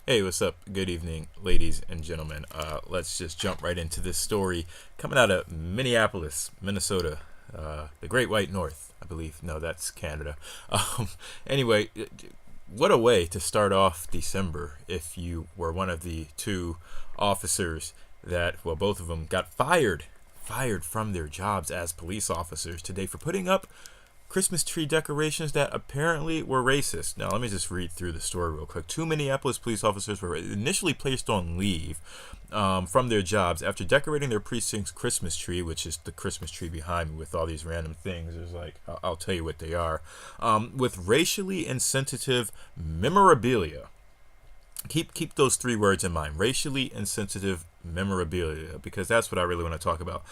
Hey, what's up? Good evening, ladies and gentlemen. Let's just jump right into this story coming out of Minneapolis, Minnesota, the Great White North, I believe. No, that's Canada. Anyway, what a way to start off December if you were one of the two officers that, well, both of them got fired from their jobs as police officers today for putting up Christmas tree decorations that apparently were racist. Now, let me just read through the story real quick. Two Minneapolis police officers were initially placed on leave from their jobs after decorating their precinct's Christmas tree, which is the Christmas tree behind me with all these random things. There's I'll tell you what they are, with racially insensitive memorabilia. Keep those three words in mind: racially insensitive memorabilia, because that's what I really want to talk about.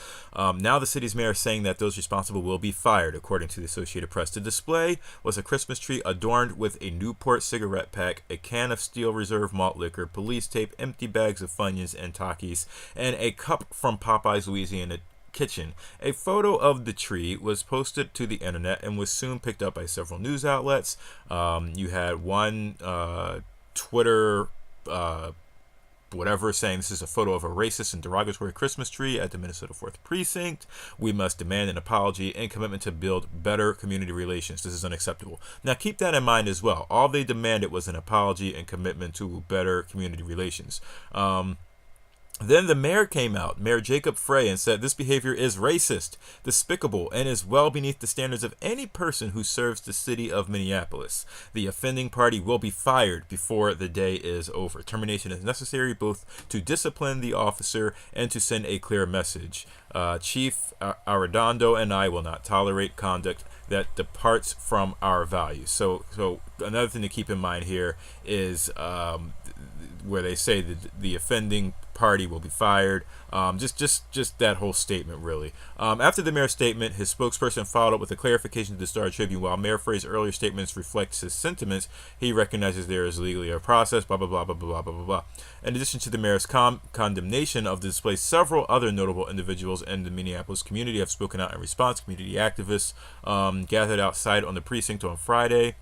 Now the city's mayor is saying that those responsible will be fired, according to the Associated Press. The display was a Christmas tree adorned with a Newport cigarette pack, a can of Steel Reserve malt liquor, police tape, empty bags of Funyuns and Takis, and a cup from Popeye's Louisiana Kitchen. A photo of the tree was posted to the internet and was soon picked up by several news outlets. You had one Twitter whatever saying this is a photo of a racist and derogatory Christmas tree at the Minnesota 4th Precinct. We must demand an apology and commitment to build better community relations. This is unacceptable. Now keep that in mind as well. All they demanded was an apology and commitment to better community relations. Then the mayor came out, Mayor Jacob Frey, and said this behavior is racist, despicable, and is well beneath the standards of any person who serves the city of Minneapolis. The offending party will be fired before the day is over. Termination is necessary both to discipline the officer and to send a clear message. Chief Arredondo and I will not tolerate conduct that departs from our values. So another thing to keep in mind here is where they say that the offending party will be fired. Just that whole statement, really. After the mayor's statement, his spokesperson followed up with a clarification to the Star Tribune. While Mayor Frey's earlier statements reflect his sentiments, he recognizes there is legally a process, blah, blah, blah, blah, blah, blah, blah, blah. In addition to the mayor's condemnation of the display, several other notable individuals in the Minneapolis community have spoken out in response. Community activists gathered outside on the precinct on Friday,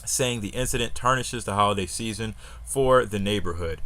saying the incident tarnishes the holiday season for the neighborhood.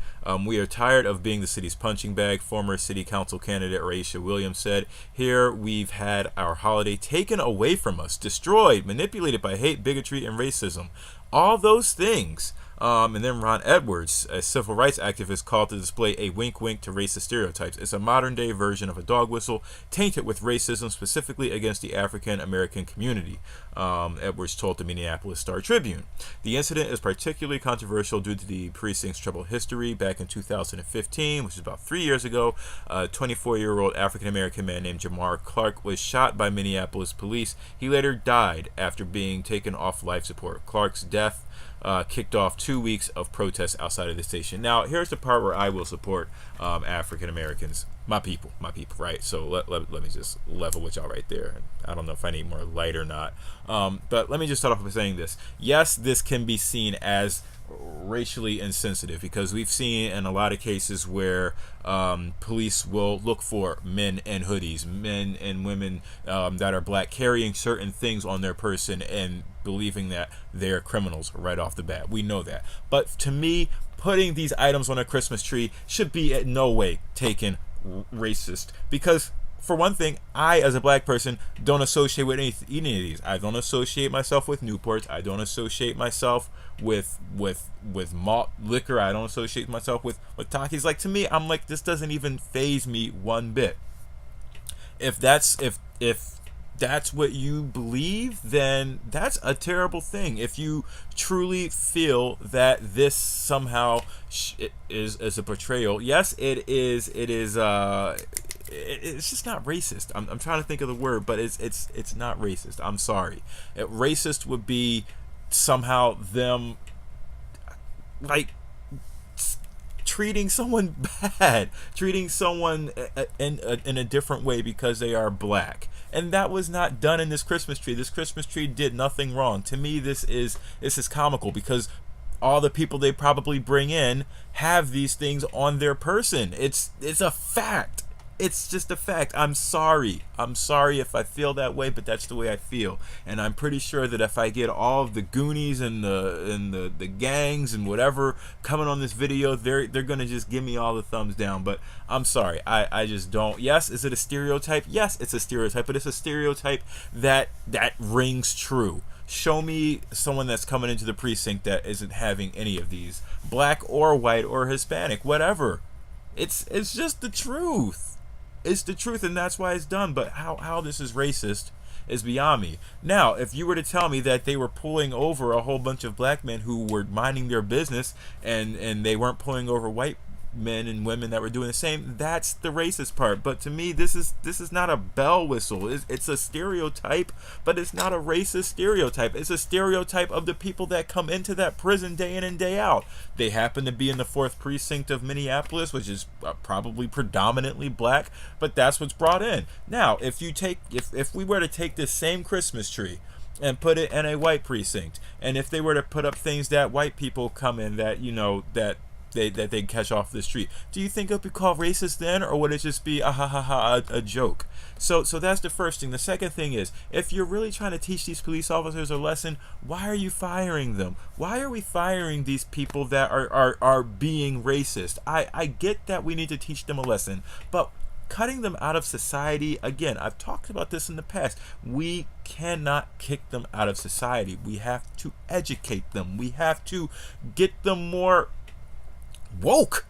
We are tired of being the city's punching bag, former city council candidate Raisha Williams said. Here we've had our holiday taken away from us, destroyed, manipulated by hate, bigotry, and racism. All those things. And then Ron Edwards, a civil rights activist, called the display a wink-wink to racist stereotypes. It's a modern-day version of a dog whistle tainted with racism, specifically against the African-American community, Edwards told the Minneapolis Star Tribune. The incident is particularly controversial due to the precinct's troubled history. Back in 2015, which is about 3 years ago, a 24-year-old African-American man named Jamar Clark was shot by Minneapolis police. He later died after being taken off life support. Clark's death kicked off 2 weeks of protests outside of the station. Now, here's the part where I will support African Americans, my people, right? So let me just level with y'all right there. I don't know if I need more light or not, but let me just start off by saying this. Yes, this can be seen as racially insensitive because we've seen in a lot of cases where police will look for men in hoodies, men and women that are black, carrying certain things on their person and believing that they're criminals right off the bat. We know that. But to me, putting these items on a Christmas tree should be in no way taken racist because, for one thing, I, as a black person, don't associate with any of these. I don't associate myself with Newports. I don't associate myself with malt liquor. I don't associate myself with Takis. Like, to me, I'm like, this doesn't even faze me one bit. If that's what you believe, then that's a terrible thing. If you truly feel that this somehow is a portrayal, yes, it is. It's just not racist. I'm trying to think of the word, but it's not racist. I'm sorry. Racist would be somehow them like treating someone bad, treating someone in a different way because they are black. And that was not done in this Christmas tree. This Christmas tree did nothing wrong. To me, this is comical because all the people they probably bring in have these things on their person. It's a fact. It's just a fact. I'm sorry. I'm sorry if I feel that way, but that's the way I feel. And I'm pretty sure that if I get all of the Goonies and the gangs and whatever coming on this video, they're gonna just give me all the thumbs down. But I'm sorry. I just don't. Yes, is it a stereotype? Yes, it's a stereotype, but it's a stereotype that rings true. Show me someone that's coming into the precinct that isn't having any of these, black or white or Hispanic, whatever. It's just the truth. It's the truth, and that's why it's done. But how this is racist is beyond me. Now, if you were to tell me that they were pulling over a whole bunch of black men who were minding their business and they weren't pulling over white men and women that were doing the same, that's the racist part. But to me, this is not a bell whistle. It's a stereotype, but it's not a racist stereotype. It's a stereotype of the people that come into that prison day in and day out. They happen to be in the 4th precinct of Minneapolis, which is probably predominantly black, but that's what's brought in. Now, if we were to take this same Christmas tree and put it in a white precinct, and if they were to put up things that white people come in that they catch off the street, do you think it would be called racist then, or would it just be a joke? So that's the first thing. The second thing is, if you're really trying to teach these police officers a lesson, why are you firing them? Why are we firing these people that are being racist? I get that we need to teach them a lesson, but cutting them out of society, again, I've talked about this in the past, we cannot kick them out of society. We have to educate them. We have to get them more woke.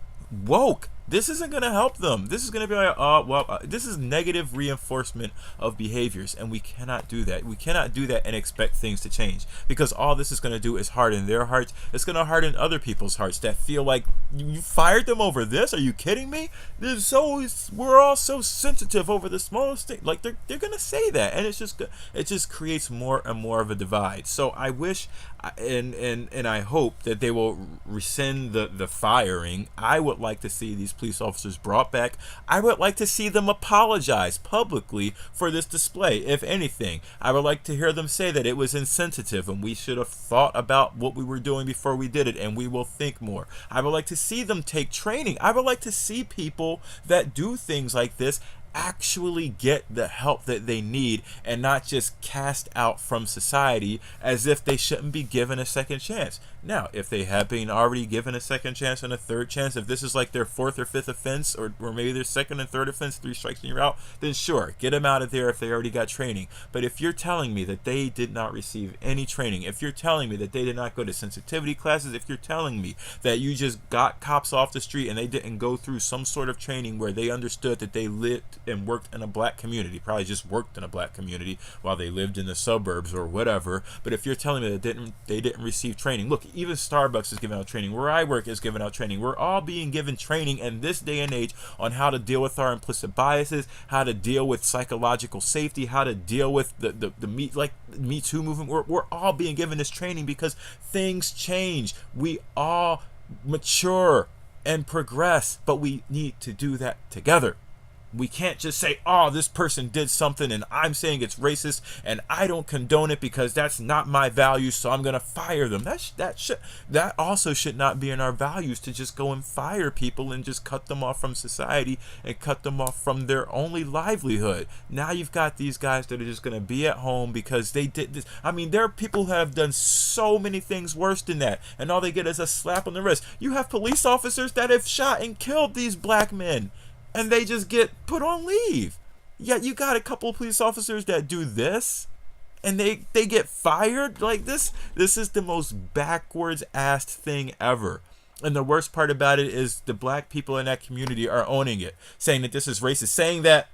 This isn't going to help them. This is going to be like, this is negative reinforcement of behaviors, and we cannot do that. We cannot do that and expect things to change, because all this is going to do is harden their hearts. It's going to harden other people's hearts that feel like you fired them over this. Are you kidding me? We're all so sensitive over the smallest thing. Like they're going to say that, and it just creates more and more of a divide. So I wish and I hope that they will rescind the firing. I would like to see these police officers brought back. I would like to see them apologize publicly for this display. If anything, I would like to hear them say that it was insensitive and we should have thought about what we were doing before we did it, and we will think more. I would like to see them take training. I would like to see people that do things like this actually get the help that they need, and not just cast out from society as if they shouldn't be given a second chance. Now, if they have been already given a second chance and a third chance, if this is like their 4th or 5th offense, or maybe their 2nd and 3rd offense, 3 strikes and you're out, then sure, get them out of there if they already got training. But if you're telling me that they did not receive any training, if you're telling me that they did not go to sensitivity classes, if you're telling me that you just got cops off the street and they didn't go through some sort of training where they understood that they lived and worked in a black community, probably just worked in a black community while they lived in the suburbs or whatever, but if you're telling me that they didn't receive training, look, even Starbucks is giving out training, where I work is giving out training, we're all being given training in this day and age on how to deal with our implicit biases, how to deal with psychological safety, how to deal with the Me Too movement. We're all being given this training because things change. We all mature and progress, but we need to do that together. We can't just say, oh, this person did something and I'm saying it's racist and I don't condone it because that's not my values, so I'm going to fire them. That also should not be in our values, to just go and fire people and just cut them off from society and cut them off from their only livelihood. Now you've got these guys that are just going to be at home because they did this. I mean, there are people who have done so many things worse than that, and all they get is a slap on the wrist. You have police officers that have shot and killed these black men, and they just get put on leave. Yet you got a couple of police officers that do this, and they get fired. Like this is the most backwards assed thing ever. And the worst part about it is the black people in that community are owning it, saying that this is racist, saying that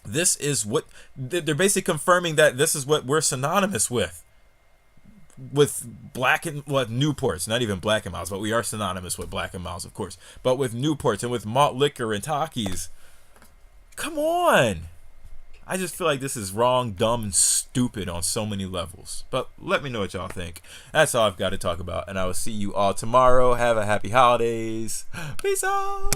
this is what they're basically confirming, that this is what we're synonymous with black and Newports, not even Black and Miles, but we are synonymous with Black and Miles, of course, but with Newports and with malt liquor and Takis. Come on. I just feel like this is wrong, dumb, and stupid on so many levels. But let me know what y'all think. That's all I've got to talk about, and I will see you all tomorrow. Have a happy holidays. Peace out.